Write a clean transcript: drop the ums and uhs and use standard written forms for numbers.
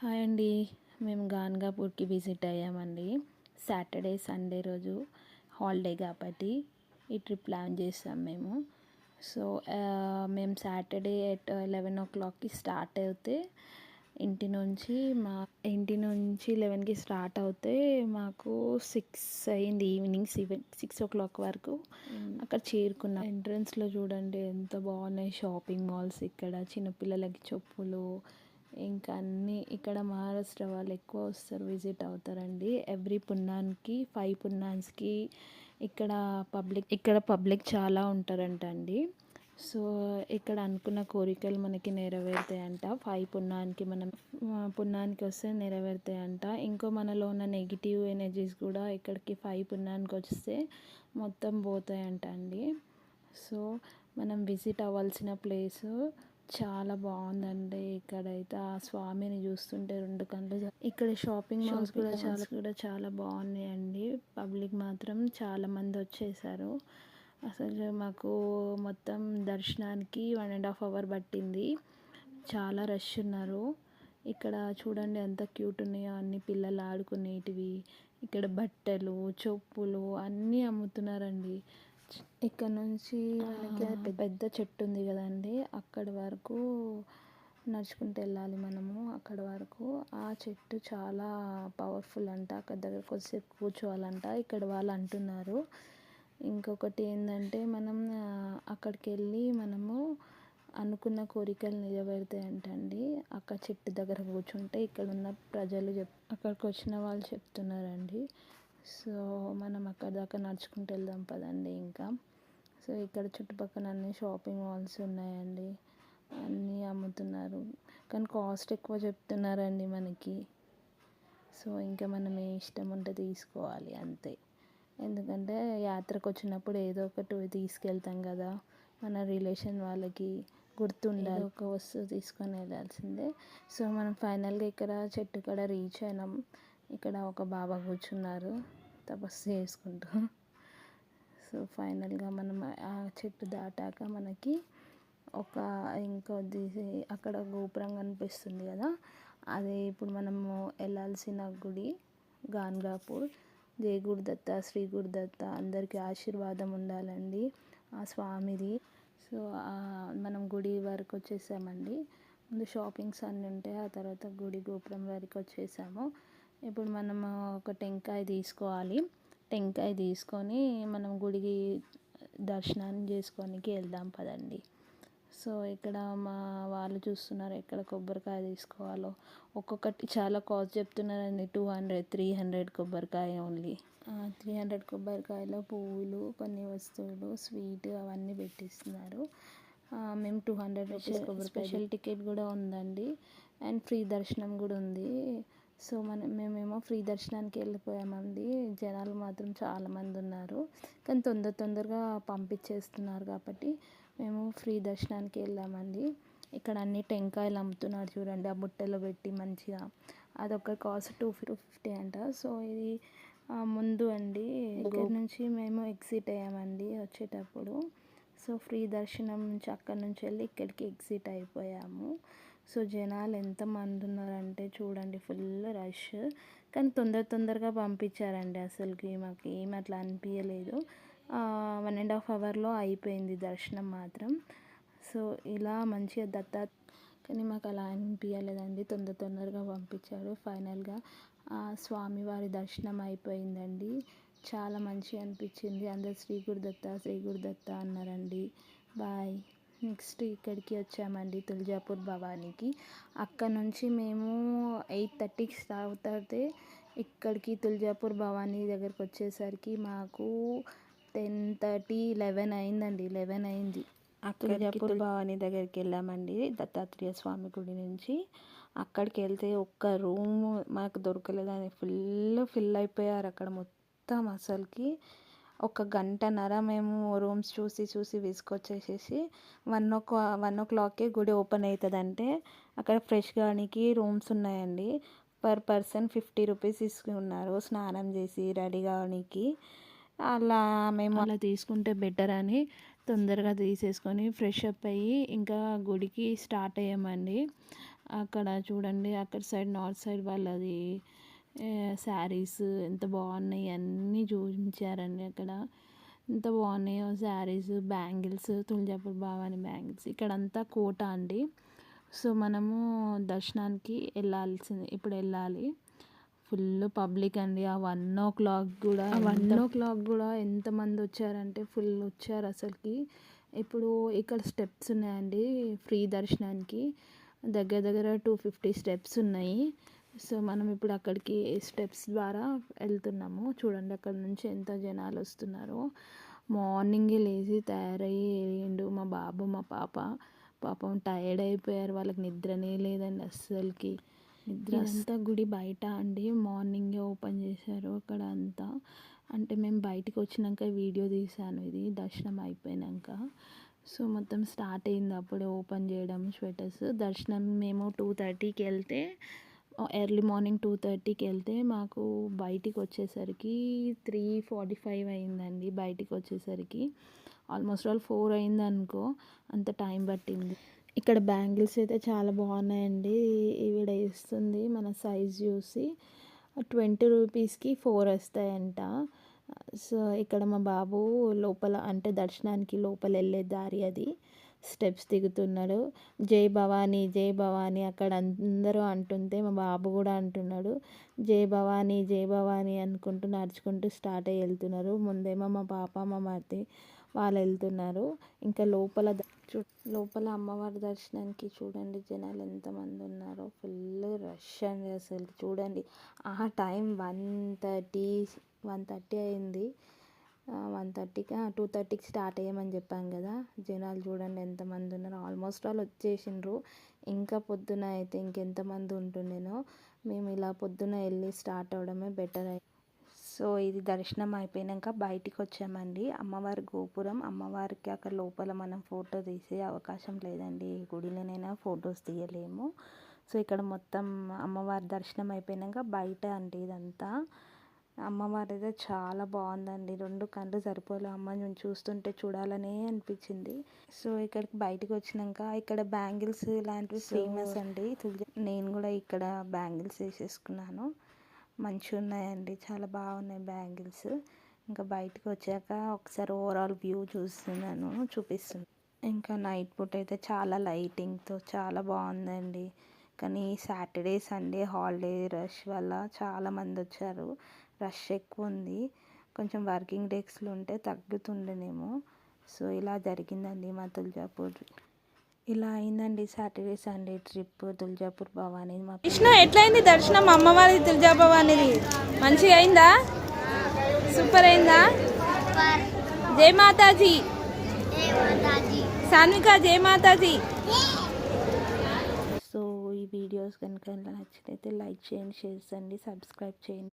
Hi అండి. మేము గాన్గాపూర్కి visit అయ్యామండి. Saturday Sunday రోజు హాలిడే కాబట్టి ఈ ట్రిప్ ప్లాన్ చేసాం మేము. సో మేము సాటర్డే ఎట్ 11 o'clockకి స్టార్ట్ అవుతే ఇంటి నుంచి 11కి స్టార్ట్ అవుతే మాకు 6 అయింది. ఈవినింగ్ 6 o'clock వరకు అక్కడ చేరుకున్నాం. ఎంట్రన్స్లో చూడండి ఎంత బాగున్నాయి షాపింగ్ మాల్స్. ఇక్కడ చిన్నపిల్లలకి చెప్పులు ఇంకా అన్నీ. ఇక్కడ మహారాష్ట్ర వాళ్ళు ఎక్కువ వస్తారు, విజిట్ అవుతారండి. ఎవ్రీ పున్నానికి 5 పున్నాన్స్కి ఇక్కడ పబ్లిక్ చాలా ఉంటారంట అండి. సో ఇక్కడ అనుకున్న కోరికలు మనకి నెరవేరుతాయంట. 5 పున్నానికి వస్తే నెరవేరుతాయంట. ఇంకో మనలో ఉన్న నెగిటివ్ ఎనర్జీస్ కూడా ఇక్కడికి 5 పున్నానికి వస్తే మొత్తం పోతాయంట అండి. సో మనం విజిట్ అవ్వాల్సిన ప్లేసు చాలా బాగుందండి. ఇక్కడైతే ఆ స్వామిని చూస్తుంటే 2 కళ్ళు. ఇక్కడ షాపింగ్ మాల్స్ కూడా చాలా బాగున్నాయండి. పబ్లిక్ మాత్రం చాలా మంది వచ్చేసారు. అసలు మాకు మొత్తం దర్శనానికి 1.5 hour పట్టింది. చాలా రష్ ఉన్నారు. ఇక్కడ చూడండి ఎంత క్యూట్ ఉన్నాయో అన్ని పిల్లలు ఆడుకునేటివి. ఇక్కడ బట్టలు, చెప్పులు అన్నీ అమ్ముతున్నారండి. ఇక్కడ నుంచి మనకి పెద్ద చెట్టు ఉంది కదండి, అక్కడి వరకు నడుచుకుంటూ వెళ్ళాలి మనము. అక్కడ వరకు ఆ చెట్టు చాలా పవర్ఫుల్ అంట. అక్కడ దగ్గర కొద్దిసేపు కూర్చోవాలంట ఇక్కడ వాళ్ళు అంటున్నారు. ఇంకొకటి ఏంటంటే మనం అక్కడికి వెళ్ళి మనము అనుకున్న కోరికలు నెరవేరుతాయంటండి. అక్కడ చెట్టు దగ్గర కూర్చుంటే ఇక్కడ ఉన్న ప్రజలు అక్కడికి వచ్చిన వాళ్ళు చెప్తున్నారండి. సో మనం అక్కడ దాకా నడుచుకుంటూ వెళ్దాం పదండి ఇంకా. సో ఇక్కడ చుట్టుపక్కల అన్ని షాపింగ్ మాల్స్ ఉన్నాయండి. అన్నీ అమ్ముతున్నారు కానీ కాస్ట్ ఎక్కువ చెప్తున్నారండి మనకి. సో ఇంకా మనం ఏ ఇష్టం ఉంటే తీసుకోవాలి అంతే. ఎందుకంటే యాత్రకు వచ్చినప్పుడు ఏదో ఒకటి తీసుకెళ్తాం కదా, మన రిలేషన్ వాళ్ళకి గుర్తుండాలి. ఒక వస్తువు తీసుకొని వెళ్ళాల్సిందే. సో మనం ఫైనల్గా ఇక్కడ చెట్టు కాడ రీచ్ అయినాం. ఇక్కడ ఒక బాబా కూర్చున్నారు తపస్సు చేసుకుంటూ. సో ఫైనల్గా మనం ఆ చెట్టు దాటాక మనకి ఇంకొద్ది అక్కడ గోపురం కనిపిస్తుంది కదా, అదే ఇప్పుడు మనము వెళ్ళాల్సిన గుడి గాన్గాపూర్. జై గురుదత్త, శ్రీ గురుదత్త అందరికీ ఆశీర్వాదం ఉండాలండి ఆ స్వామిది. సో మనం గుడి వరకు వచ్చేసామండి. ముందు షాపింగ్స్ అన్నీ ఉంటాయి, ఆ తర్వాత గుడి గోపురం వరకు వచ్చేసాము. ఇప్పుడు మనము ఒక టెంకాయ తీసుకోవాలి. టెంకాయ తీసుకొని మనం గుడికి దర్శనాన్ని చేసుకోనికి వెళ్దాం పదండి. సో ఇక్కడ మా వాళ్ళు చూస్తున్నారు ఎక్కడ కొబ్బరికాయ తీసుకోవాలో. ఒక్కొక్కటి చాలా కాస్ట్ చెప్తున్నారండి. 200, 300 కొబ్బరికాయ ఓన్లీ. 300 కొబ్బరికాయలో పువ్వులు, కొన్ని వస్తువులు, స్వీట్ అవన్నీ పెట్టిస్తున్నారు. మేము 200 రూపీస్ స్పెషల్ టికెట్ కూడా ఉందండి. అండ్ ఫ్రీ దర్శనం కూడా ఉంది. సో మేమేమో ఫ్రీ దర్శనానికి వెళ్ళిపోయామండి. జనాలు మాత్రం చాలామంది ఉన్నారు కానీ తొందరగా పంపించేస్తున్నారు కాబట్టి మేము ఫ్రీ దర్శనానికి వెళ్ళామండి. ఇక్కడ అన్ని టెంకాయలు అమ్ముతున్నారు చూడండి, ఆ బుట్టలో పెట్టి మంచిగా. అదొక కాస్ట్ 250 అంట. సో ఇది ముందు అండి ఇక్కడ నుంచి మేము ఎగ్జిట్ అయ్యామండి వచ్చేటప్పుడు. సో ఫ్రీ దర్శనం నుంచి అక్కడ నుంచి వెళ్ళి ఇక్కడికి ఎగ్జిట్ అయిపోయాము. సో జనాలు ఎంతమంది ఉన్నారంటే చూడండి, ఫుల్ రష్. కానీ తొందరగా పంపించారండి. అసలుకి మాకు ఏం అట్లా అనిపించలేదు. 1.5 hourలో అయిపోయింది దర్శనం మాత్రం. సో ఇలా మంచిగా కానీ మాకు అలా అనిపించలేదండి. తొందరగా పంపించారు. ఫైనల్గా స్వామివారి దర్శనం అయిపోయిందండి. చాలా మంచిగా అనిపించింది. అందరు శ్రీ గురుదత్త అన్నారండి. బాయ్. నెక్స్ట్ ఇక్కడికి వచ్చామండి, తులజాపూర్ భవానీకి. అక్కడ నుంచి మేము 8:30కి స్టార్ట్ అవుతే ఇక్కడికి తులజాపూర్ భవానీ దగ్గరికి వచ్చేసరికి మాకు 10:30, 11 అయిందండి. 11 అయింది. తులజాపూర్ భవానీ దగ్గరికి వెళ్ళామండి దత్తాత్రేయ స్వామి గుడి నుంచి. అక్కడికి వెళ్తే ఒక్క రూమ్ మాకు దొరకలేదని ఫుల్ అయిపోయారు అక్కడ మొత్తం. అసలుకి 1 గంటన్నర మేము రూమ్స్ చూసి విసుకొచ్చేసేసి 1 o'clockకే గుడి ఓపెన్ అవుతుందంటే అక్కడ ఫ్రెష్ కానికి రూమ్స్ ఉన్నాయండి. పర్ పర్సన్ 50 రూపీస్ తీసుకున్నారు స్నానం చేసి రెడీ కావడానికి. మేము అలా తీసుకుంటే బెటర్ అని తొందరగా తీసేసుకొని ఫ్రెష్ అప్ అయ్యి ఇంకా గుడికి స్టార్ట్ అయ్యామండి. అక్కడ చూడండి, అక్కడ సైడ్ నార్త్ సైడ్ వాళ్ళది శారీస్ ఎంత బాగున్నాయి అన్నీ చూపించారండి. అక్కడ ఎంత బాగున్నాయో శారీస్, బ్యాంగిల్స్, తులజాపూర్ భవాని బ్యాంగిల్స్. ఇక్కడంతా కోట అండి. సో మనము దర్శనానికి ఇప్పుడు వెళ్ళాలి. ఫుల్ పబ్లిక్ అండి. ఆ 1 o'clock కూడా ఎంతమంది వచ్చారంటే ఫుల్ వచ్చారు అసలుకి. ఇప్పుడు ఇక్కడ స్టెప్స్ ఉన్నాయండి ఫ్రీ దర్శనానికి. దగ్గర 250 స్టెప్స్ ఉన్నాయి. సో మనం ఇప్పుడు అక్కడికి స్టెప్స్ ద్వారా వెళ్తున్నాము. చూడండి అక్కడ నుంచి ఎంత జనాలు వస్తున్నారో. మార్నింగే లేచి తయారయ్యి వెళ్ళిండు మా బాబు మా పాప. పాపం టైర్డ్ అయిపోయారు, వాళ్ళకి నిద్రనే లేదండి అస్సలకి. ఇదంతా గుడి బయట అండి. మార్నింగే ఓపెన్ చేశారు అక్కడ అంతా. అంటే మేము బయటికి వచ్చినాక వీడియో తీశాను, ఇది దర్శనం అయిపోయినాక. సో మొత్తం స్టార్ట్ అయింది అప్పుడే ఓపెన్ చేయడం స్వెటర్స్. దర్శనం మేము 2:30కి వెళ్తే, ఎర్లీ మార్నింగ్ 2:30కి వెళ్తే మాకు బయటికి వచ్చేసరికి 3:45 అయిందండి. బయటికి వచ్చేసరికి ఆల్మోస్ట్ 4 అయింది అనుకో, అంత టైం పట్టింది. ఇక్కడ బ్యాంగిల్స్ అయితే చాలా బాగున్నాయండి. ఈవిడ ఇస్తుంది మన సైజ్ చూసి 20 రూపీస్కి 4 వస్తాయంట. సో ఇక్కడ మా బాబు లోపల, అంటే దర్శనానికి లోపల వెళ్ళే దారి అది, స్టెప్స్ దిగుతున్నాడు. జై భవానీ జై భవానీ అక్కడ అందరూ అంటుంటే మా బాబు కూడా అంటున్నాడు జై భవానీ జై భవానీ అనుకుంటూ నడుచుకుంటూ స్టార్ట్ అయ్యి వెళ్తున్నారు. ముందేమో మా పాప మా మరిది వాళ్ళు వెళ్తున్నారు. ఇంకా లోపల అమ్మవారి దర్శనానికి చూడండి జనాలు ఎంతమంది ఉన్నారో. ఫుల్ రష్ అండి అసలు. చూడండి ఆ టైం 1:30 అయింది. 1:30కి 2:30కి స్టార్ట్ అయ్యామని చెప్పాం కదా. జనాలు చూడండి ఎంతమంది ఉన్నారు. ఆల్మోస్ట్ వాళ్ళు వచ్చేసిండ్రు. ఇంకా పొద్దున అయితే ఇంకెంతమంది ఉంటుండేనో. మేము ఇలా పొద్దున వెళ్ళి స్టార్ట్ అవడమే బెటర్. సో ఇది దర్శనం అయిపోయాక బయటికి వచ్చామండి. అమ్మవారి గోపురం, అమ్మవారికి అక్కడ లోపల మనం ఫోటో తీసే అవకాశం లేదండి. ఏ గుడిలోనైనా ఫొటోస్ తీయలేము. సో ఇక్కడ మొత్తం అమ్మవారి దర్శనం అయిపోయాక బయట అండి ఇదంతా. అమ్మవారి అయితే చాలా బాగుందండి. 2 కళ్ళు సరిపోలే, అమ్మని చూస్తుంటే చూడాలనే అనిపించింది. సో ఇక్కడికి బయటకు వచ్చినాక ఇక్కడ బ్యాంగిల్స్ ఇలాంటివి ఫేమస్ అండి. నేను కూడా ఇక్కడ బ్యాంగిల్స్ వేసేసుకున్నాను. మంచిగా ఉన్నాయండి, చాలా బాగున్నాయి బ్యాంగిల్స్. ఇంకా బయటకు వచ్చాక ఒకసారి ఓవరాల్ వ్యూ చూపిస్తుంది. ఇంకా నైట్ పూట అయితే చాలా లైటింగ్తో చాలా బాగుందండి. కానీ సాటర్డే సండే హాలిడే రష్ వల్ల చాలామంది వచ్చారు. రష్ ఎక్కువ ఉంది. కొంచెం వర్కింగ్ డేస్లో ఉంటే తగ్గుతుండేనేమో. సో ఇలా జరిగిందండి మా తులజాపూర్. ఇలా అయిందండి Saturday Sunday trip Tuljapur Bhavani. Krishna ఎట్లయింది దర్శనం అమ్మవారి తులజా భవానీది? మంచిగా అయిందా? సూపర్ అయిందా? జై మాతాజీ. సాన్విక జై మాతాజీ. సో ఈ వీడియోస్ కనుక నచ్చినైతే లైక్ చేయండి, షేర్ చేయండి, సబ్స్క్రైబ్ చేయండి.